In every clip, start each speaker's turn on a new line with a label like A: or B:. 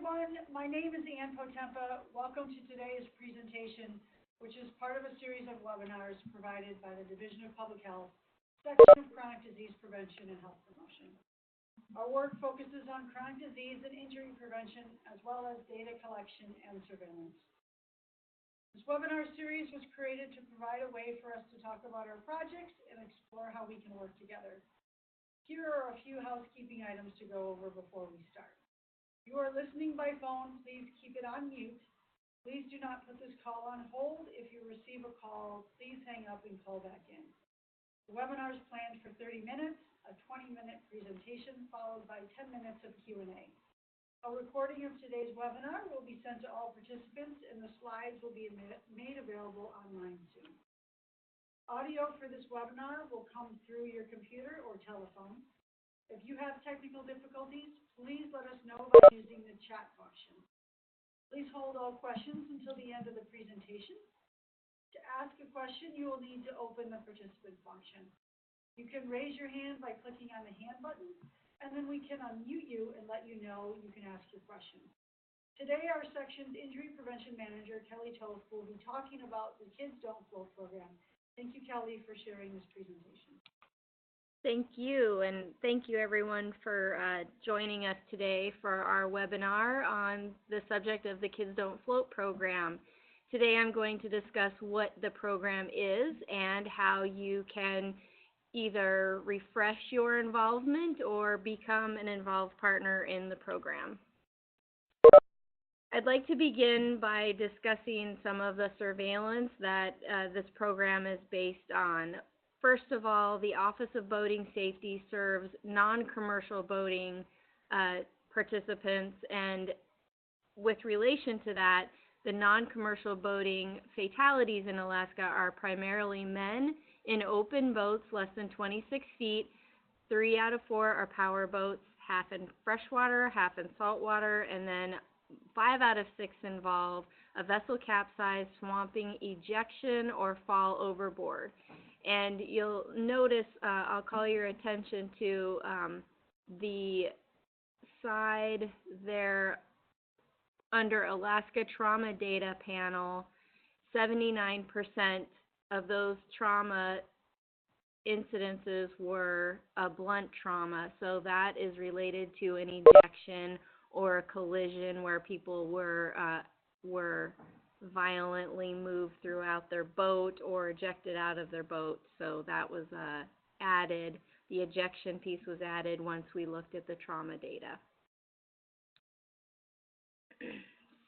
A: everyone. My name is Ann Potempa. Welcome to today's presentation, which is part of a series of webinars provided by the Division of Public Health, Section of Chronic Disease Prevention and Health Promotion. Our work focuses on chronic disease and injury prevention, as well as data collection and surveillance. This webinar series was created to provide a way for us to talk about our projects and explore how we can work together. Here are a few housekeeping items to go over before we start. If you are listening by phone, please keep it on mute. Please do not put this call on hold. If you receive a call, please hang up and call back in. The webinar is planned for 30 minutes, a 20-minute presentation followed by 10 minutes of Q&A. A recording of today's webinar will be sent to all participants, and the slides will be made available online soon. Audio for this webinar will come through your computer or telephone. If you have technical difficulties, please let us know by using the chat function. Please hold all questions until the end of the presentation. To ask a question, you will need to open the participant function. You can raise your hand by clicking on the hand button, and then we can unmute you and let you know you can ask your question. Today, our section's Injury Prevention Manager, Kelly Toth, will be talking about the Kids Don't Float program. Thank you, Kelly, for sharing this presentation.
B: Thank you, and thank you everyone for joining us today for our webinar on the subject of the Kids Don't Float program. Today I'm going to discuss what the program is and how you can either refresh your involvement or become an involved partner in the program. I'd like to begin by discussing some of the surveillance that this program is based on. First of all, the Office of Boating Safety serves non-commercial boating participants, and with relation to that, the non-commercial boating fatalities in Alaska are primarily men in open boats less than 26 feet. 3 out of 4 are power boats, half in freshwater, half in saltwater, and then 5 out of 6 involve a vessel capsize, swamping, ejection, or fall overboard. And you'll notice, I'll call your attention to the side there under Alaska Trauma Data Panel. 79% of those trauma incidences were a blunt trauma, so that is related to an ejection or a collision where people were violently moved throughout their boat or ejected out of their boat. So that was added. The ejection piece was added once we looked at the trauma data.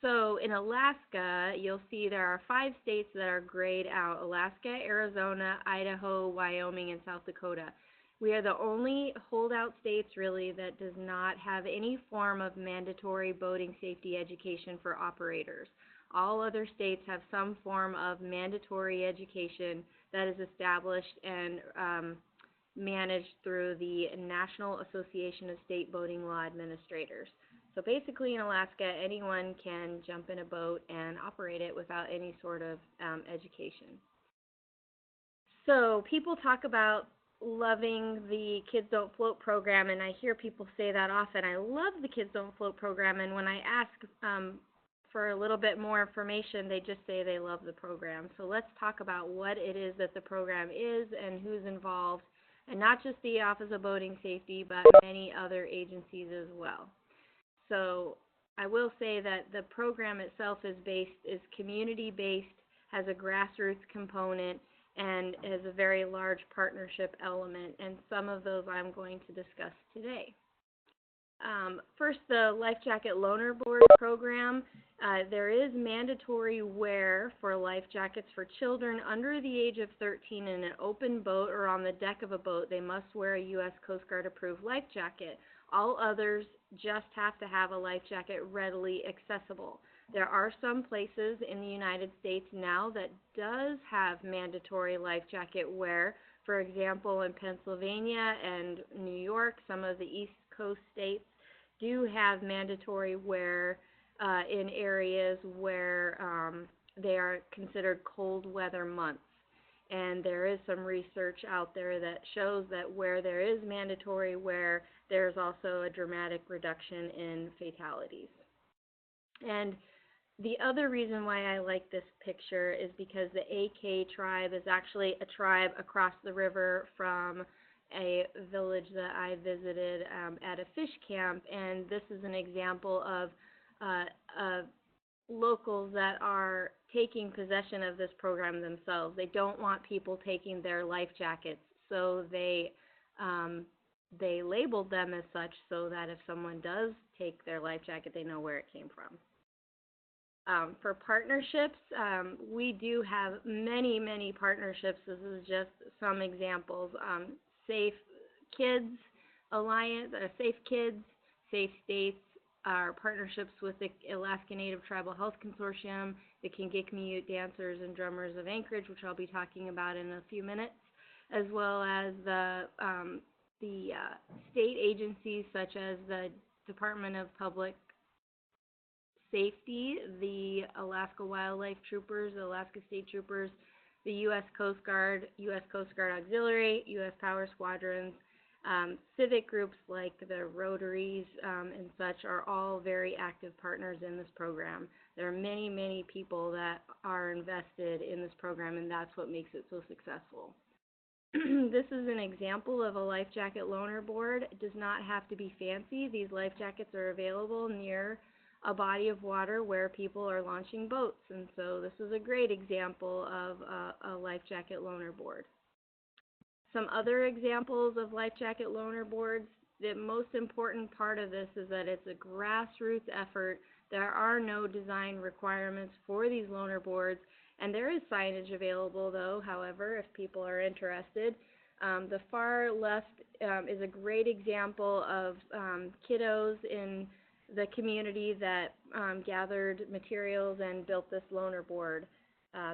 B: So in Alaska, you'll see there are 5 states that are grayed out: Alaska, Arizona, Idaho, Wyoming, and South Dakota. We are the only holdout states really that does not have any form of mandatory boating safety education for operators. All other states have some form of mandatory education that is established and managed through the National Association of State Boating Law Administrators. So basically in Alaska, anyone can jump in a boat and operate it without any sort of education. So people talk about loving the Kids Don't Float program, and I hear people say that often. I love the Kids Don't Float program, and when I ask for a little bit more information, they just say they love the program. So let's talk about what it is that the program is and who's involved, and not just the Office of Boating Safety, but many other agencies as well. So I will say that the program itself is community-based, has a grassroots component, and has a very large partnership element, and some of those I'm going to discuss today. First, the Lifejacket Loaner Board program. There is mandatory wear for life jackets for children under the age of 13 in an open boat or on the deck of a boat. They must wear a U.S. Coast Guard approved life jacket. All others just have to have a life jacket readily accessible. There are some places in the United States now that does have mandatory life jacket wear. For example, in Pennsylvania and New York, some of the East Coast states do have mandatory wear in areas where they are considered cold weather months. And there is some research out there that shows that where there is mandatory wear, there's also a dramatic reduction in fatalities. And the other reason why I like this picture is because the AK tribe is actually a tribe across the river from a village that I visited at a fish camp, and this is an example of locals that are taking possession of this program themselves. They don't want people taking their life jackets, so they labeled them as such so that if someone does take their life jacket, they know where it came from. For partnerships, we do have many, many partnerships. This is just some examples. Safe Kids Alliance, Safe Kids, Safe States, our partnerships with the Alaska Native Tribal Health Consortium, the Kingikmiyut Dancers and Drummers of Anchorage, which I'll be talking about in a few minutes, as well as the state agencies such as the Department of Public Safety, the Alaska Wildlife Troopers, the Alaska State Troopers, the U.S. Coast Guard Auxiliary, U.S. Power Squadrons, civic groups like the Rotaries and such are all very active partners in this program. There are many, many people that are invested in this program, and that's what makes it so successful. This is an example of a life jacket loaner board. It does not have to be fancy. These life jackets are available near a body of water where people are launching boats, and so this is a great example of a life jacket loaner board. Some other examples of life jacket loaner boards, the most important part of this is that it's a grassroots effort. There are no design requirements for these loaner boards, and there is signage available though, however, if people are interested. The far left is a great example of kiddos in the community that gathered materials and built this loaner board.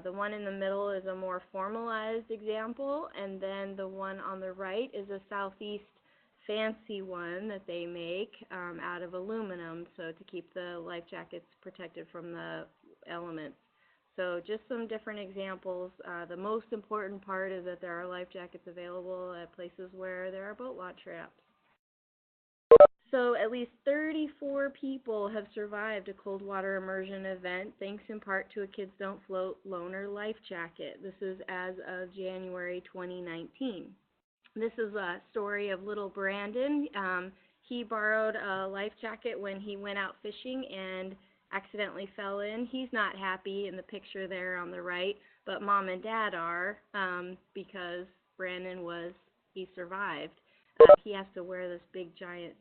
B: The one in the middle is a more formalized example, and then the one on the right is a Southeast fancy one that they make out of aluminum, so to keep the life jackets protected from the elements. So just some different examples. The most important part is that there are life jackets available at places where there are boat launch ramps. So at least 34 people have survived a cold water immersion event, thanks in part to a Kids Don't Float loaner life jacket. This is as of January 2019. This is a story of little Brandon. He borrowed a life jacket when he went out fishing and accidentally fell in. He's not happy in the picture there on the right, but Mom and Dad are because he survived. He has to wear this big giant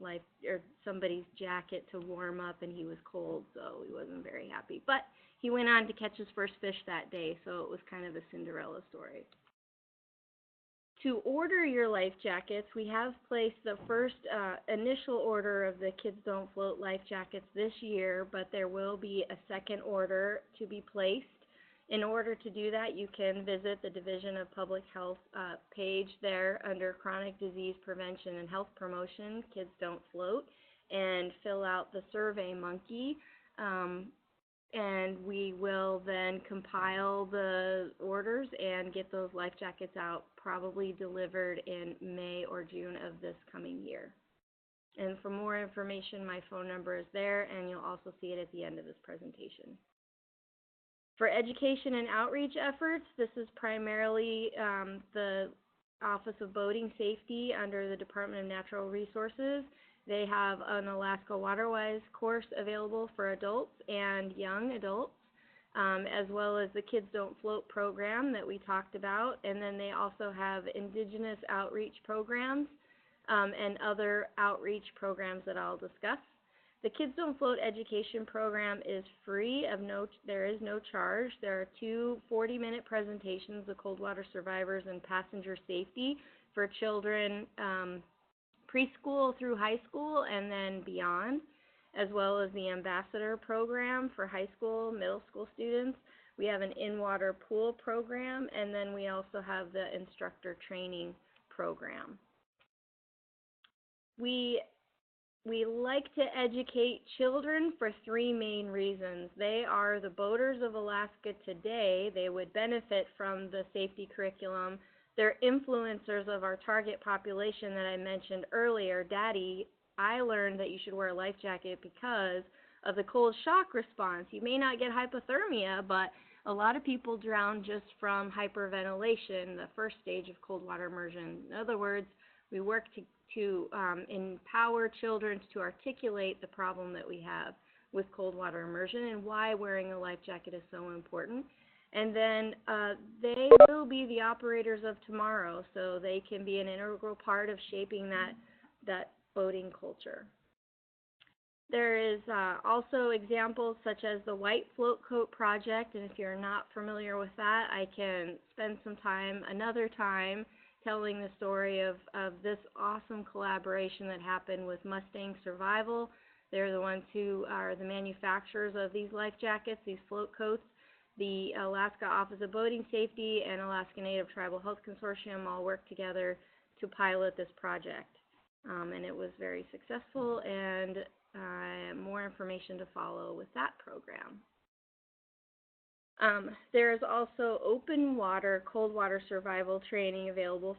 B: somebody's jacket to warm up, and he was cold, so he wasn't very happy. But he went on to catch his first fish that day, so it was kind of a Cinderella story. To order your life jackets, we have placed the first initial order of the Kids Don't Float life jackets this year, but there will be a second order to be placed. In order to do that, you can visit the Division of Public Health page there under Chronic Disease Prevention and Health Promotion, Kids Don't Float, and fill out the Survey Monkey. And we will then compile the orders and get those life jackets out, probably delivered in May or June of this coming year. And for more information, my phone number is there, and you'll also see it at the end of this presentation. For education and outreach efforts, this is primarily the Office of Boating Safety under the Department of Natural Resources. They have an Alaska Waterwise course available for adults and young adults, as well as the Kids Don't Float program that we talked about. And then they also have Indigenous outreach programs and other outreach programs that I'll discuss. The Kids Don't Float education program is free. There is no charge. There are 2 40-minute presentations, the cold water survivors and passenger safety, for children preschool through high school and then beyond, as well as the ambassador program for high school, middle school students. We have an in-water pool program, and then we also have the instructor training program. We like to educate children for 3 main reasons. They are the boaters of Alaska today. They would benefit from the safety curriculum. They're influencers of our target population that I mentioned earlier. Daddy, I learned that you should wear a life jacket because of the cold shock response. You may not get hypothermia, but a lot of people drown just from hyperventilation, the first stage of cold water immersion. In other words, we work to empower children to articulate the problem that we have with cold water immersion and why wearing a life jacket is so important. And then they will be the operators of tomorrow, so they can be an integral part of shaping that boating culture. There is also examples such as the White Float Coat Project, and if you're not familiar with that, I can spend some time, another time, telling the story of this awesome collaboration that happened with Mustang Survival. They're the ones who are the manufacturers of these life jackets, these float coats. The Alaska Office of Boating Safety and Alaska Native Tribal Health Consortium all worked together to pilot this project. And it was very successful, and more information to follow with that program. There is also open water, cold water survival training available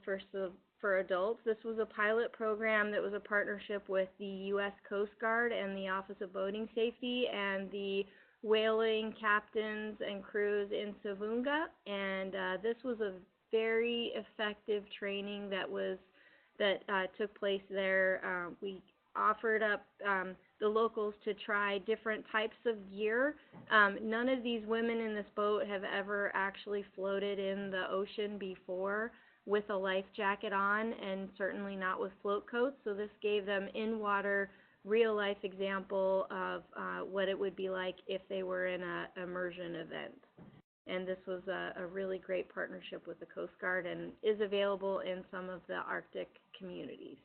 B: for adults. This was a pilot program that was a partnership with the U.S. Coast Guard and the Office of Boating Safety and the whaling captains and crews in Savunga. And this was a very effective training that took place there. We offered up the locals to try different types of gear. None of these women in this boat have ever actually floated in the ocean before with a life jacket on, and certainly not with float coats, so this gave them in-water, real-life example of what it would be like if they were in an immersion event. And this was a really great partnership with the Coast Guard and is available in some of the Arctic communities.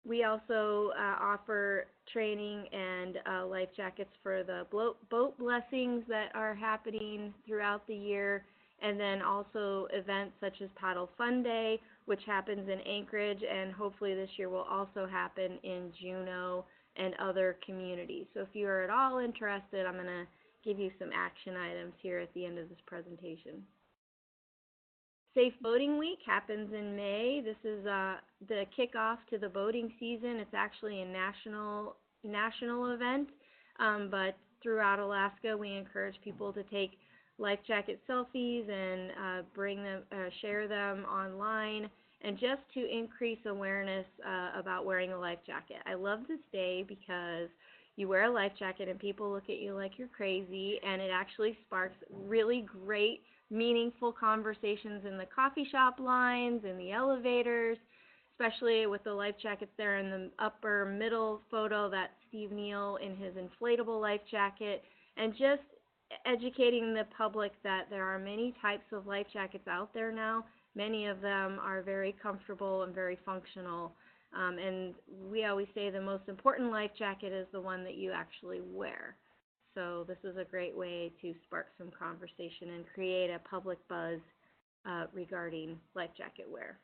B: We also offer training and life jackets for the boat blessings that are happening throughout the year, and then also events such as Paddle Fun Day, which happens in Anchorage, and hopefully this year will also happen in Juneau and other communities. So if you are at all interested, I'm going to give you some action items here at the end of this presentation. Safe Boating Week happens in May. This is the kickoff to the boating season. It's actually a national event, but throughout Alaska, we encourage people to take life jacket selfies and share them online, and just to increase awareness about wearing a life jacket. I love this day because you wear a life jacket and people look at you like you're crazy, and it actually sparks really great, meaningful conversations in the coffee shop lines, in the elevators, especially with the life jackets there in the upper middle photo. That's Steve Neal in his inflatable life jacket, and just educating the public that there are many types of life jackets out there now. Many of them are very comfortable and very functional, and we always say the most important life jacket is the one that you actually wear. So this is a great way to spark some conversation and create a public buzz regarding life jacket wear.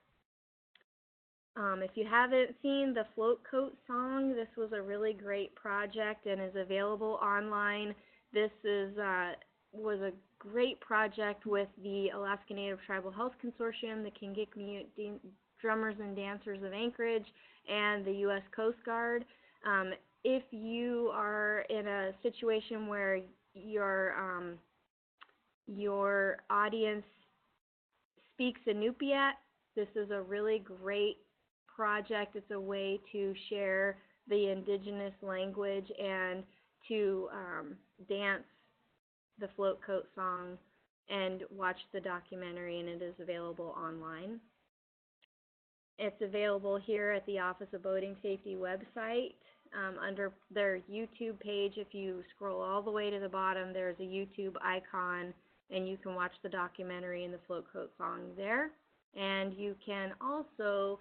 B: If you haven't seen the Float Coat song, this was a really great project and is available online. This was a great project with the Alaska Native Tribal Health Consortium, the Kingikmut Drummers and Dancers of Anchorage, and the U.S. Coast Guard. If you are in a situation where your audience speaks Inupiat, this is a really great project. It's a way to share the indigenous language and to dance the Float Coat song and watch the documentary, and it is available online. It's available here at the Office of Boating Safety website. Under their YouTube page, if you scroll all the way to the bottom, there's a YouTube icon, and you can watch the documentary and the Float Coat song there. And you can also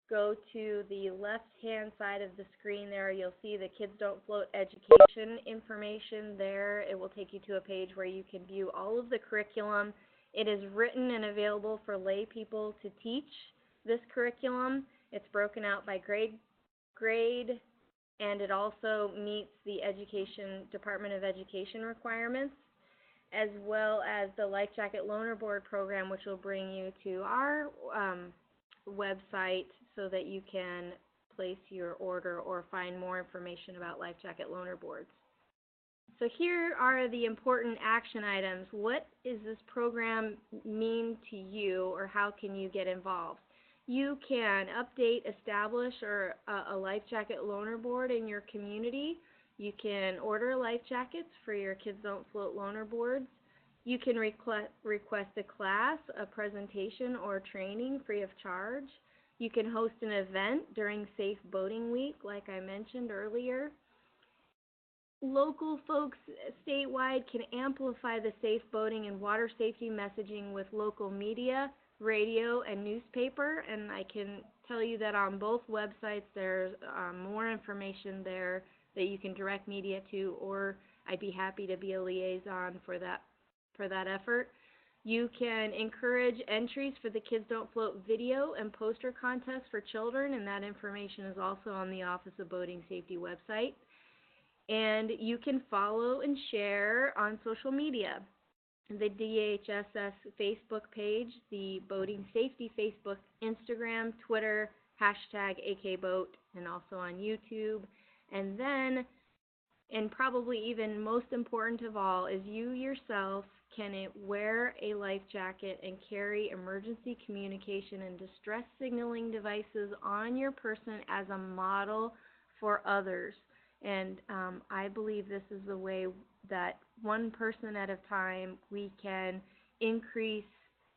B: go to the left-hand side of the screen there. You'll see the Kids Don't Float education information there. It will take you to a page where you can view all of the curriculum. It is written and available for lay people to teach this curriculum. It's broken out by grade, and it also meets the Department of Education requirements, as well as the Life Jacket Loaner Board program, which will bring you to our website so that you can place your order or find more information about life jacket loaner boards. So here are the important action items. What does this program mean to you, or how can you get involved? You can update, establish, or a life jacket loaner board in your community. You can order life jackets for your Kids Don't Float loaner boards. You can request a class, a presentation, or training free of charge. You can host an event during Safe Boating Week, like I mentioned earlier. Local folks statewide can amplify the safe boating and water safety messaging with local media, radio, and newspaper, and I can tell you that on both websites there's more information there that you can direct media to, or I'd be happy to be a liaison for that effort. You can encourage entries for the Kids Don't Float video and poster contest for children, and that information is also on the Office of Boating Safety website. And you can follow and share on social media. The DHSS Facebook page, the Boating Safety Facebook, Instagram, Twitter, hashtag AKBoat, and also on YouTube. And then, and probably even most important of all, is you yourself can wear a life jacket and carry emergency communication and distress signaling devices on your person as a model for others. And I believe this is the way that one person at a time we can increase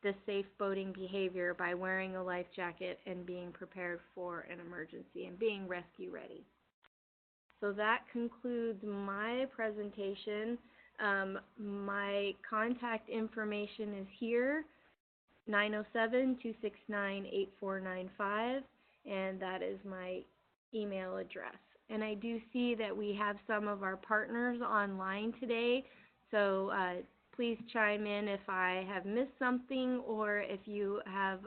B: the safe boating behavior by wearing a life jacket and being prepared for an emergency and being rescue ready. So that concludes my presentation. My contact information is here, 907-269-8495, and that is my email address. And I do see that we have some of our partners online today, so please chime in if I have missed something, or if you have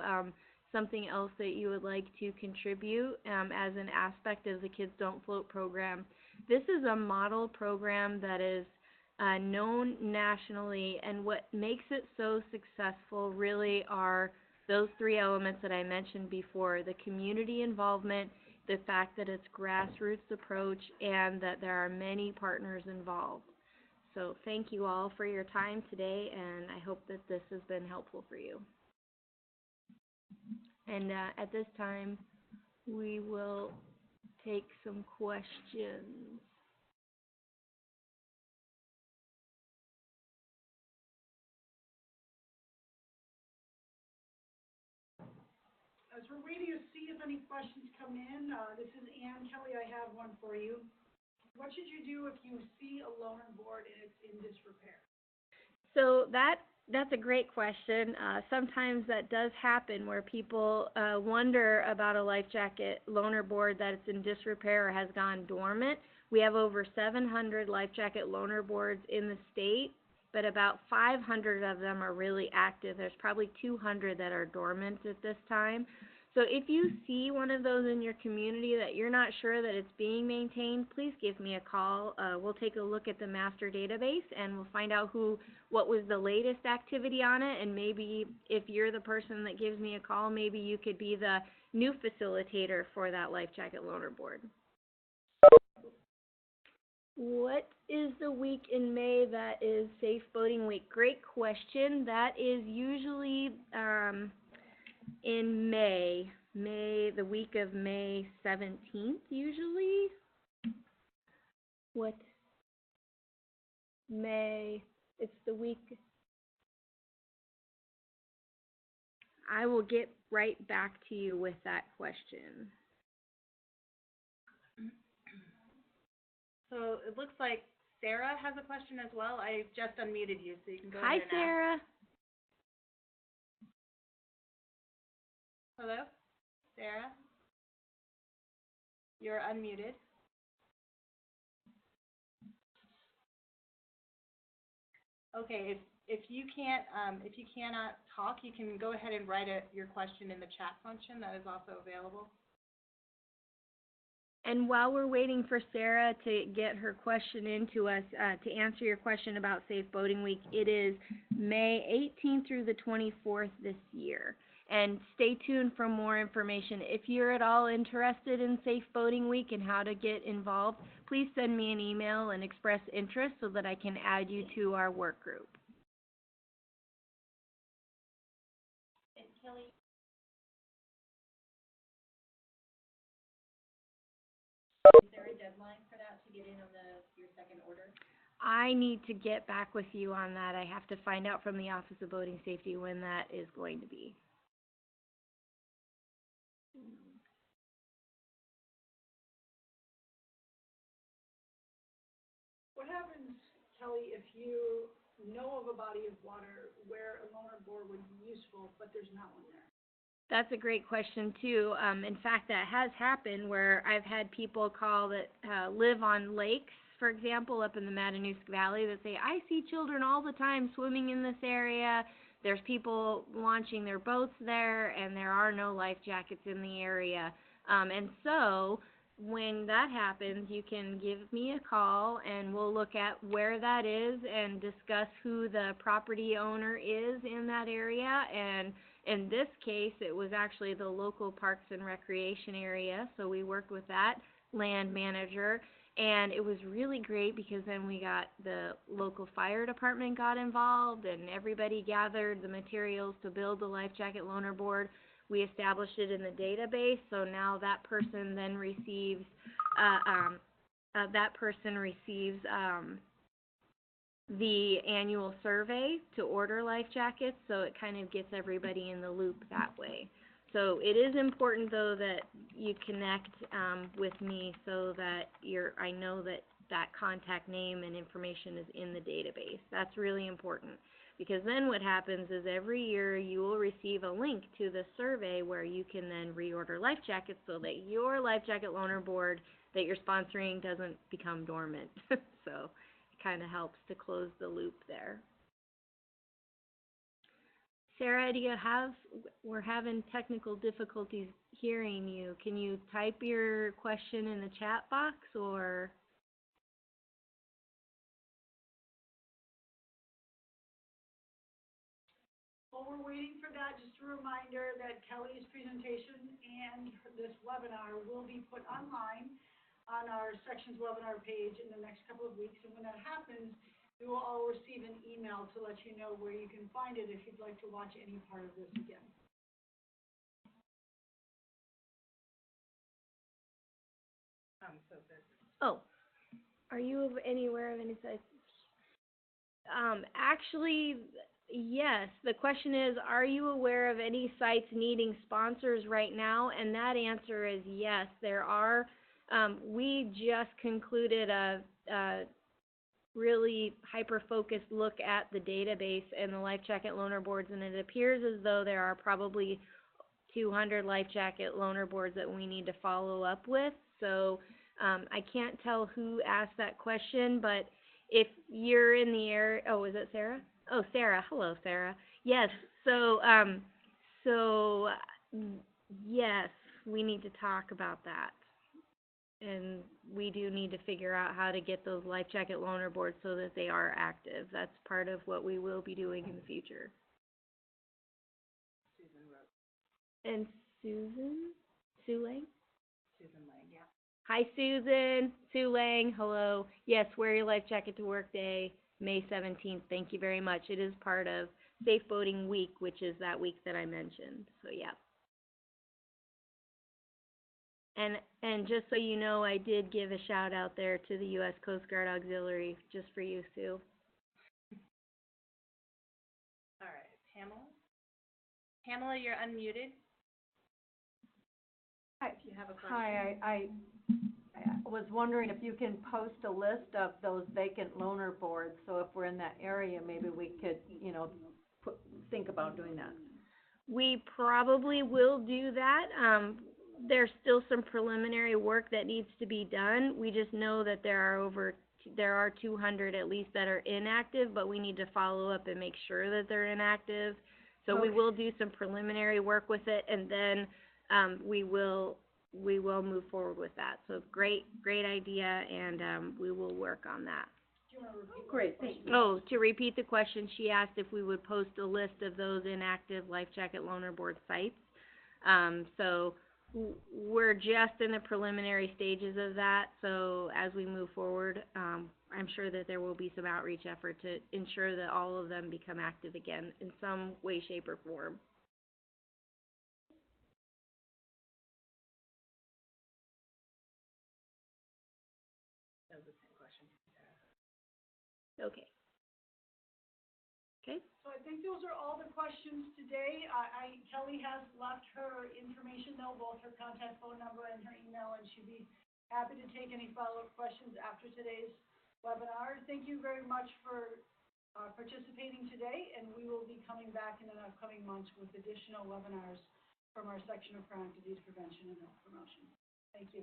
B: something else that you would like to contribute as an aspect of the Kids Don't Float program. This is a model program that is known nationally, and what makes it so successful really are those three elements that I mentioned before: the community involvement, the fact that it's grassroots approach, and that there are many partners involved. So thank you all for your time today, and I hope that this has been helpful for you. And at this time, we will take some questions.
A: As we're waiting to see if any questions come in, this is Ann Kelly. I have one for you. What should you do if you see a loaner board and it's in disrepair?
B: So that's a great question. Sometimes that does happen, where people wonder about a life jacket loaner board that it's in disrepair or has gone dormant. We have over 700 life jacket loaner boards in the state, but about 500 of them are really active. There's probably 200 that are dormant at this time. So if you see one of those in your community that you're not sure that it's being maintained, please give me a call. We'll take a look at the master database and we'll find out what was the latest activity on it, and maybe if you're the person that gives me a call, maybe you could be the new facilitator for that life jacket loaner board. What is the week in May that is Safe Boating Week? Great question. That is usually in May, the week of May 17th, usually. What? May, it's the week. I will get right back to you with that question.
C: So it looks like Sarah has a question as well. I just unmuted you, so you can go
B: Hi,
C: ahead and
B: Sarah.
C: ask. Hello? Sarah? You're unmuted. Okay, if you cannot talk, you can go ahead and write your question in the chat function. That is also available.
B: And while we're waiting for Sarah to get her question into us, to answer your question about Safe Boating Week, it is May 18th through the 24th this year. And stay tuned for more information. If you're at all interested in Safe Boating Week and how to get involved, please send me an email and express interest so that I can add you to our work group. And Kelly, is there a deadline for that to get in on your second order? I need to get back with you on that. I have to find out from the Office of Boating Safety when that is going to be.
A: What happens, Kelly, if you know of a body of water where a loaner board would be useful, but there's not one there?
B: That's a great question, too. In fact, that has happened where I've had people call that live on lakes, for example, up in the Matanuska Valley, that say, I see children all the time swimming in this area. There's people launching their boats there, and there are no life jackets in the area. And so when that happens, you can give me a call, and we'll look at where that is and discuss who the property owner is in that area. And in this case, it was actually the local Parks and Recreation area, so we worked with that land manager. And it was really great because then we got the local fire department got involved, and everybody gathered the materials to build the life jacket loaner board. We established it in the database, so now that person then receives the annual survey to order life jackets, so it kind of gets everybody in the loop that way. So it is important, though, that you connect with me so that I know that that contact name and information is in the database. That's really important, because then what happens is every year you will receive a link to the survey where you can then reorder life jackets so that your life jacket loaner board that you're sponsoring doesn't become dormant. So it kind of helps to close the loop there. Sarah, we're having technical difficulties hearing you. Can you type your question in the chat box, or?
A: While we're waiting for that, just a reminder that Kelly's presentation and this webinar will be put online on our Sections webinar page in the next couple of weeks. And when that happens, you will all receive an email to let you know where you can find it if you'd like to watch any part of this again.
C: So good.
B: Oh, are you anywhere of any sites? Actually, yes. The question is, are you aware of any sites needing sponsors right now? And that answer is yes, there are. We just concluded a really hyper-focused look at the database and the life jacket loaner boards, and it appears as though there are probably 200 life jacket loaner boards that we need to follow up with. So I can't tell who asked that question, but if you're in the area, oh, is it Sarah? Oh, Sarah. Hello, Sarah. Yes. So yes, we need to talk about that. And we do need to figure out how to get those life jacket loaner boards so that they are active. That's part of what we will be doing in the future.
C: Susan wrote.
B: And Susan? Sue Lang?
C: Susan Lang, yeah.
B: Hi, Susan. Sue Lang, hello. Yes, wear your life jacket to work day, May 17th. Thank you very much. It is part of Safe Boating Week, which is that week that I mentioned. So, yeah. And just so you know, I did give a shout out there to the U.S. Coast Guard Auxiliary, just for you, Sue.
C: All right, Pamela? Pamela, you're unmuted.
D: Hi.
C: If you have a question.
D: Hi, I was wondering if you can post a list of those vacant loaner boards, so if we're in that area, maybe we could, think about doing that.
B: We probably will do that. There's still some preliminary work that needs to be done. We just know that there are 200 at least that are inactive, but we need to follow up and make sure that they're inactive. So okay. We will do some preliminary work with it, and then we will move forward with that. So great idea, and we will work on that.
A: Do you want to repeat? what
D: Great,
A: the
D: thank
A: question
B: Oh,
A: was?
B: to repeat the question, she asked if we would post a list of those inactive life jacket loaner board sites. So we're just in the preliminary stages of that, so as we move forward, I'm sure that there will be some outreach effort to ensure that all of them become active again in some way, shape, or form.
C: That was the same question.
B: Okay. Okay.
A: So I think those are all the questions today. Kelly has left her information though, both her contact phone number and her email, and she'd be happy to take any follow-up questions after today's webinar. Thank you very much for participating today, and we will be coming back in the upcoming months with additional webinars from our section of chronic disease prevention and health promotion. Thank you.